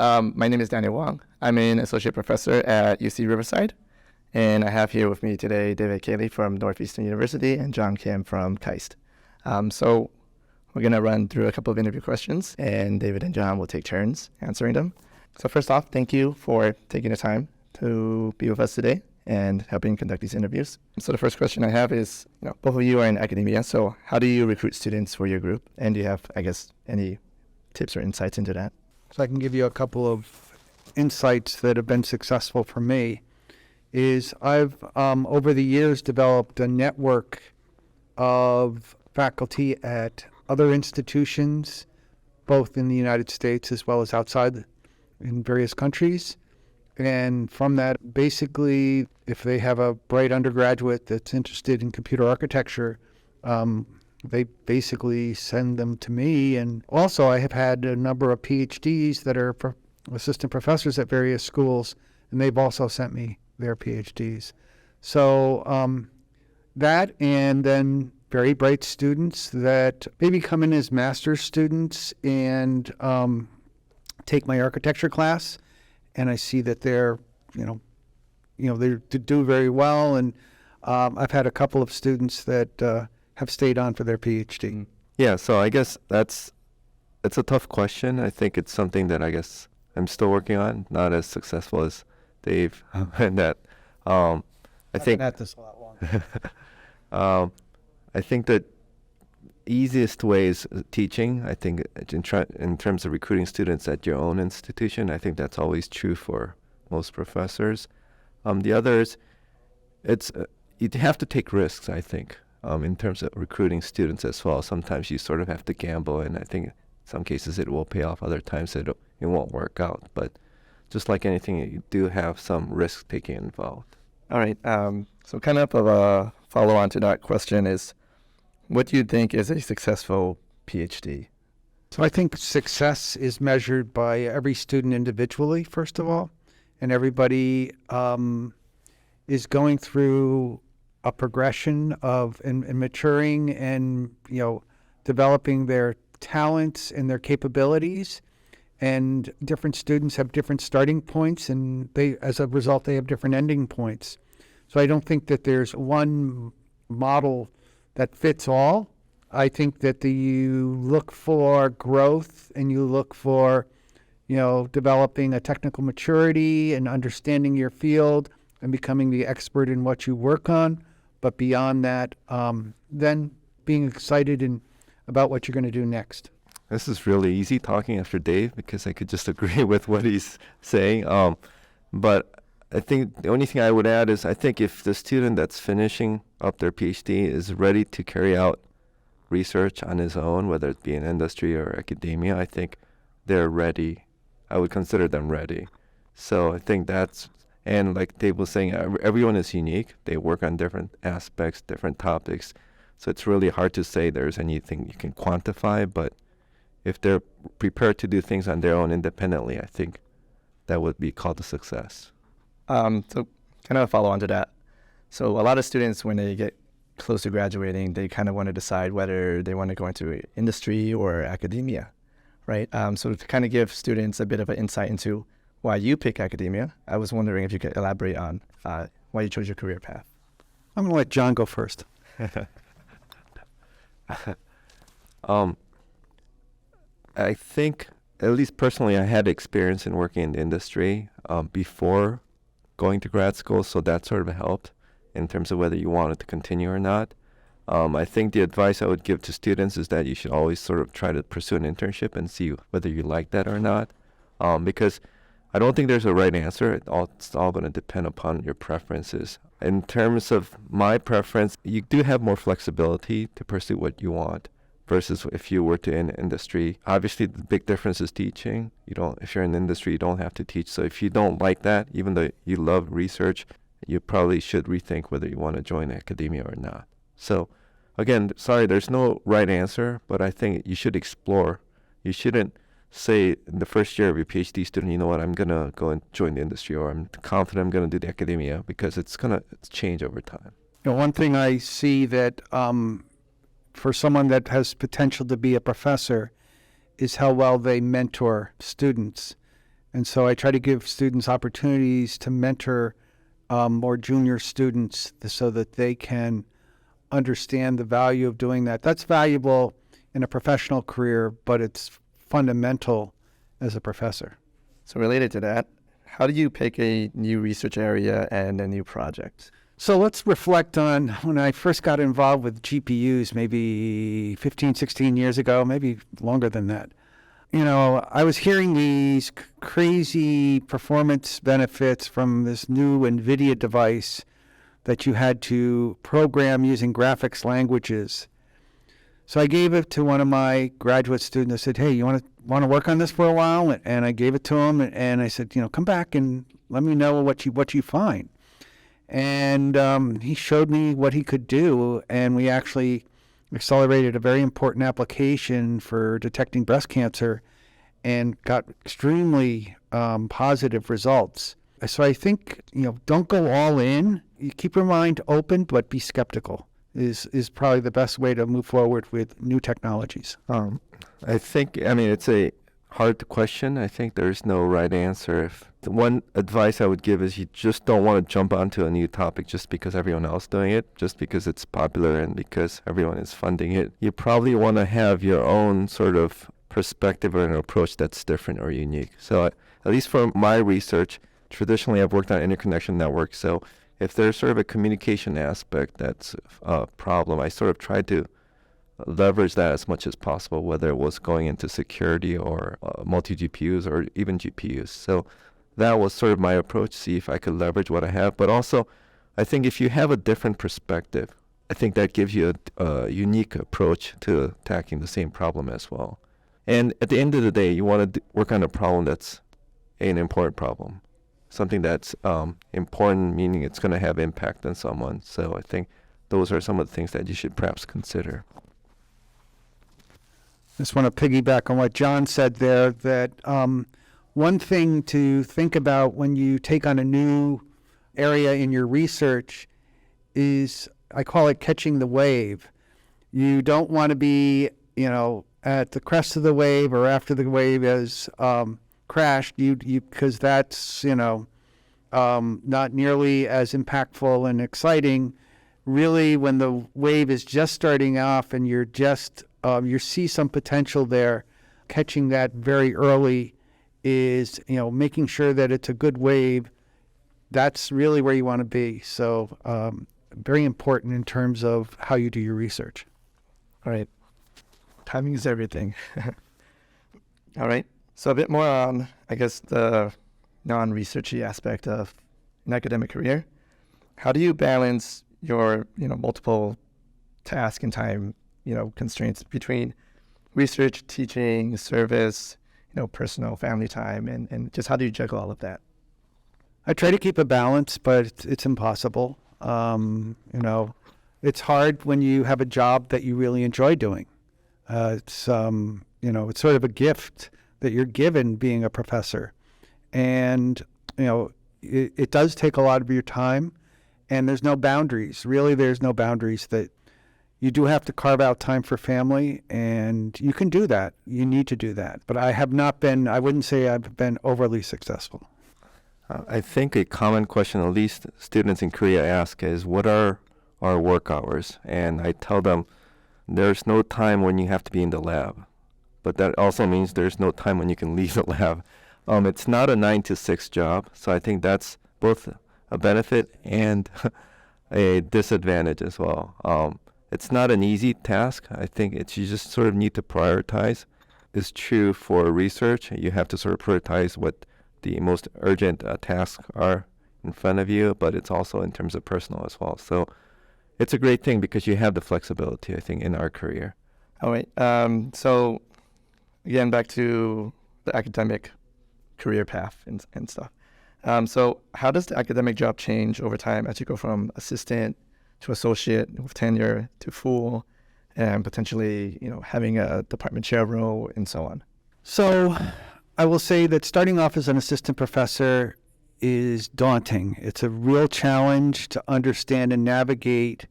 My name is Daniel Wang. I'm an associate professor at UC Riverside, and I have here with me today David Kaeli from Northeastern University and John Kim from KAIST. So we're going to run through a couple of interview questions, and David and John will take turns answering them. So first off, thank you for taking the time to be with us today and helping conduct these interviews. So the first question I have is, both of you are in academia, so how do you recruit students for your group? And do you have, any tips or insights into that? So I can give you a couple of insights that have been successful for me. Is I've, over the years, developed a network of faculty at other institutions, both in the United States as well as outside in various countries. And from that, basically, if they have a bright undergraduate that's interested in computer architecture, they basically send them to me. And also, I have had a number of PhDs that are assistant professors at various schools, and they've also sent me their PhDs. So that, and then very bright students that maybe come in as master's students and take my architecture class, and I see that they're, they do very well. And I've had a couple of students that have stayed on for their PhD. Yeah, so I guess it's a tough question. I think it's something that I guess I'm still working on, not as successful as Dave. And that I think been at this a lot longer. I think that easiest way is teaching. I think in terms of recruiting students at your own institution, I think that's always true for most professors. The others, you have to take risks, I think. In terms of recruiting students as well. Sometimes you sort of have to gamble, and I think in some cases it will pay off, other times it won't work out. But just like anything, you do have some risk-taking involved. All right, so kind of a follow-on to that question is, what do you think is a successful PhD? So I think success is measured by every student individually, first of all, and everybody is going through a progression of and maturing and developing their talents and their capabilities, and different students have different starting points, and as a result they have different ending points. So I don't think that there's one model that fits all. I think that you look for growth, and you look for developing a technical maturity and understanding your field and becoming the expert in what you work on. But beyond that, then being excited about what you're going to do next. This is really easy talking after Dave because I could just agree with what he's saying. But I think the only thing I would add is I think if the student that's finishing up their PhD is ready to carry out research on his own, whether it be in industry or academia, I think they're ready. I would consider them ready. So I think and like Dave was saying, everyone is unique. They work on different aspects, different topics. So it's really hard to say there's anything you can quantify. But if they're prepared to do things on their own independently, I think that would be called a success. So kind of a follow-on to that. So a lot of students, when they get close to graduating, they kind of want to decide whether they want to go into industry or academia, right? So to kind of give students a bit of an insight into why you pick academia, I was wondering if you could elaborate on why you chose your career path. I'm going to let John go first. I think, at least personally, I had experience in working in the industry before going to grad school, so that sort of helped in terms of whether you wanted to continue or not. I think the advice I would give to students is that you should always sort of try to pursue an internship and see whether you like that or not, because I don't think there's a right answer. It's all going to depend upon your preferences. In terms of my preference, you do have more flexibility to pursue what you want versus if you were to in industry. Obviously, the big difference is teaching. If you're in industry, you don't have to teach. So if you don't like that, even though you love research, you probably should rethink whether you want to join academia or not. So again, sorry, there's no right answer, but I think you should explore. You shouldn't say in the first year of your PhD student, I'm going to go and join the industry, or I'm confident I'm going to do the academia, because it's going to change over time. One thing I see that for someone that has potential to be a professor is how well they mentor students. And so I try to give students opportunities to mentor more junior students so that they can understand the value of doing that. That's valuable in a professional career, but it's fundamental as a professor. So related to that, how do you pick a new research area and a new project? So let's reflect on when I first got involved with GPUs maybe 15, 16 years ago, maybe longer than that. You know, I was hearing these crazy performance benefits from this new NVIDIA device that you had to program using graphics languages. So I gave it to one of my graduate students. I said, hey, you want to work on this for a while? And I gave it to him, and I said, come back and let me know what you find. And he showed me what he could do, and we actually accelerated a very important application for detecting breast cancer and got extremely positive results. So I think, don't go all in. You keep your mind open, but be skeptical is probably the best way to move forward with new technologies. It's a hard question. I think there's no right answer. The one advice I would give is you just don't want to jump onto a new topic just because everyone else is doing it, just because it's popular and because everyone is funding it. You probably want to have your own sort of perspective or an approach that's different or unique. So at least for my research, traditionally I've worked on interconnection networks. So if there's sort of a communication aspect that's a problem, I sort of try to leverage that as much as possible, whether it was going into security or multi-GPUs or even GPUs. So that was sort of my approach, see if I could leverage what I have. But also, I think if you have a different perspective, I think that gives you a unique approach to attacking the same problem as well. And at the end of the day, you want to work on a problem that's an important problem, something that's important, meaning it's going to have impact on someone. So I think those are some of the things that you should perhaps consider. Just want to piggyback on what John said there, that one thing to think about when you take on a new area in your research is, I call it catching the wave. You don't want to be, at the crest of the wave or after the wave has crashed, because that's, not nearly as impactful and exciting. Really, when the wave is just starting off and you're just you see some potential there, catching that very early is, making sure that it's a good wave. That's really where you want to be. So very important in terms of how you do your research. All right. Timing is everything. All right. So a bit more on, I guess, the non-researchy aspect of an academic career. How do you balance your, multiple task and time constraints between research, teaching, service, personal, family time, and just how do you juggle all of that? I try to keep a balance, but it's impossible. It's hard when you have a job that you really enjoy doing. It's sort of a gift that you're given being a professor. And, it does take a lot of your time, and there's no boundaries. Really, there's no boundaries. That you do have to carve out time for family, and you can do that. You need to do that. But I wouldn't say I've been overly successful. I think a common question, at least students in Korea ask, is what are our work hours? And I tell them there's no time when you have to be in the lab. But that also means there's no time when you can leave the lab. It's not a 9-to-6 job, so I think that's both a benefit and a disadvantage as well. It's not an easy task. I think you just sort of need to prioritize. It's true for research. You have to sort of prioritize what the most urgent tasks are in front of you, but it's also in terms of personal as well. So it's a great thing because you have the flexibility, I think, in our career. All right. So again, back to the academic career path and stuff. So how does the academic job change over time as you go from assistant to associate with tenure to full, and potentially, having a department chair role and so on? So I will say that starting off as an assistant professor is daunting. It's a real challenge to understand and navigate,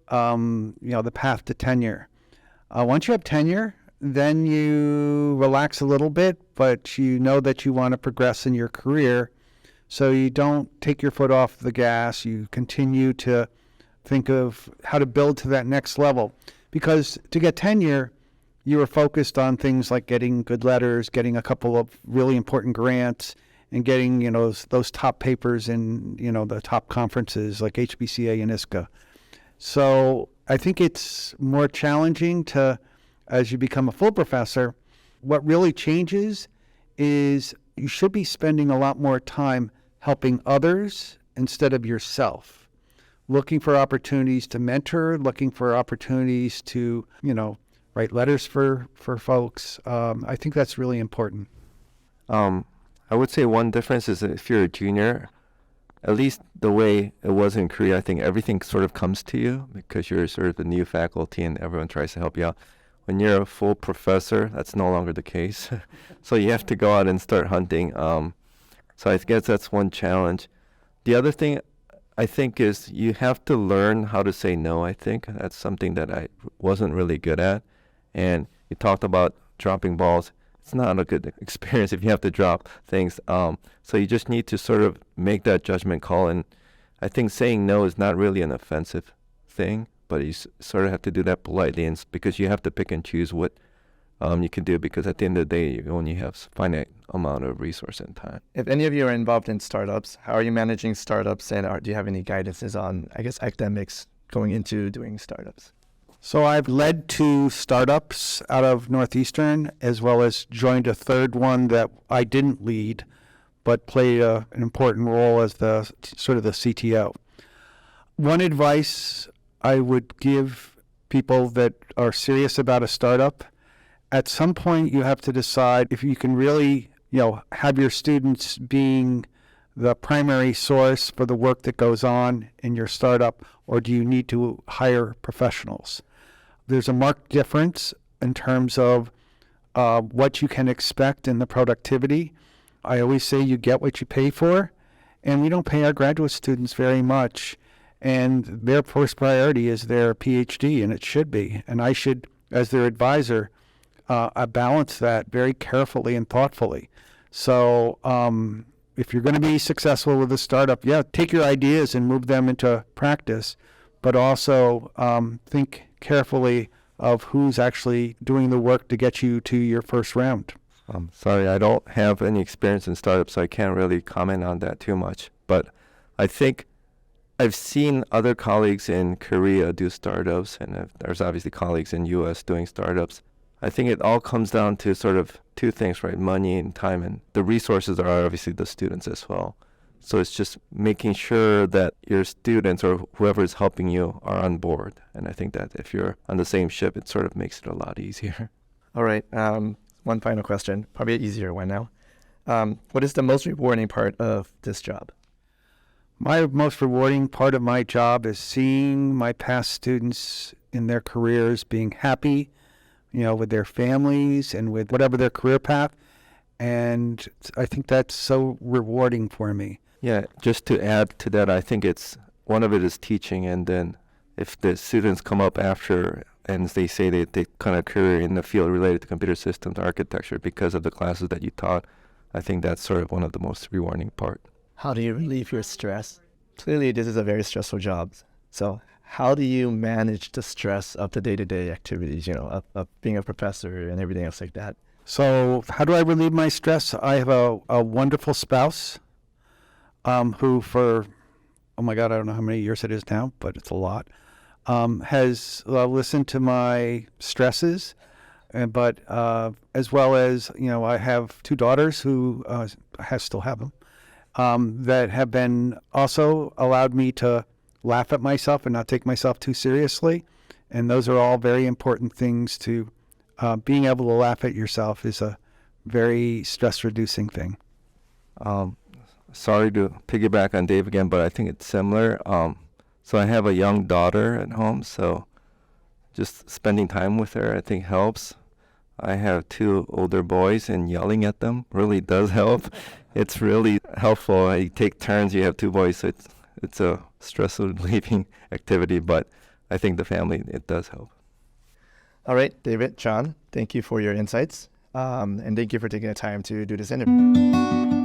the path to tenure. Once you have tenure, then you relax a little bit, but you know that you want to progress in your career. So you don't take your foot off the gas. You continue to think of how to build to that next level. Because to get tenure, you were focused on things like getting good letters, getting a couple of really important grants, and getting, those top papers in, the top conferences like HPCA and ISCA. So I think it's more challenging as you become a full professor. What really changes is you should be spending a lot more time helping others instead of yourself, looking for opportunities to mentor, looking for opportunities to, write letters for folks. I think that's really important. I would say one difference is that if you're a junior, at least the way it was in Korea, I think everything sort of comes to you because you're sort of the new faculty and everyone tries to help you out. When you're a full professor, that's no longer the case. So you have to go out and start hunting. So I guess that's one challenge. The other thing I think is you have to learn how to say no, I think. That's something that I wasn't really good at. And you talked about dropping balls. It's not a good experience if you have to drop things. So you just need to sort of make that judgment call. And I think saying no is not really an offensive thing, but you sort of have to do that politely, and because you have to pick and choose what you can do, because at the end of the day, you only have finite amount of resource and time. If any of you are involved in startups, how are you managing startups, and do you have any guidances on, academics going into doing startups? So I've led 2 startups out of Northeastern, as well as joined a third one that I didn't lead, but played an important role as the CTO. One advice I would give people that are serious about a startup, at some point you have to decide if you can really, have your students being the primary source for the work that goes on in your startup, or do you need to hire professionals? There's a marked difference in terms of what you can expect in the productivity. I always say you get what you pay for, and we don't pay our graduate students very much, and their first priority is their PhD, and it should be. And I should, as their advisor, balance that very carefully and thoughtfully. So if you're going to be successful with a startup, take your ideas and move them into practice, but also think carefully of who's actually doing the work to get you to your first round. Sorry, I don't have any experience in startups, so I can't really comment on that too much. But I think I've seen other colleagues in Korea do startups, and there's obviously colleagues in U.S. doing startups. I think it all comes down to sort of 2 things, right? Money and time, and the resources are obviously the students as well. So it's just making sure that your students or whoever is helping you are on board. And I think that if you're on the same ship, it sort of makes it a lot easier. All right. One final question, probably an easier one now. What is the most rewarding part of this job? My most rewarding part of my job is seeing my past students in their careers being happy, with their families and with whatever their career path. And I think that's so rewarding for me. Yeah, just to add to that, I think one of it is teaching, and then if the students come up after and they say they kind of career in the field related to computer systems architecture because of the classes that you taught, I think that's sort of one of the most rewarding part. How do you relieve your stress? Clearly, this is a very stressful job. So how do you manage the stress of the day-to-day activities, of being a professor and everything else like that? So how do I relieve my stress? I have a wonderful spouse who for, oh my God, I don't know how many years it is now, but it's a lot, has listened to my stresses, but as well as, I have 2 daughters who still have them, that have been also allowed me to laugh at myself and not take myself too seriously. And those are all very important things to being able to laugh at yourself is a very stress-reducing thing. Sorry to piggyback on Dave again, but I think it's similar. So I have a young daughter at home, so just spending time with her, I think, helps. I have 2 older boys, and yelling at them really does help. It's really helpful. You take turns. You have 2 boys, so it's a stress-relieving activity, but I think the family, it does help. All right, David, John, thank you for your insights. And thank you for taking the time to do this interview.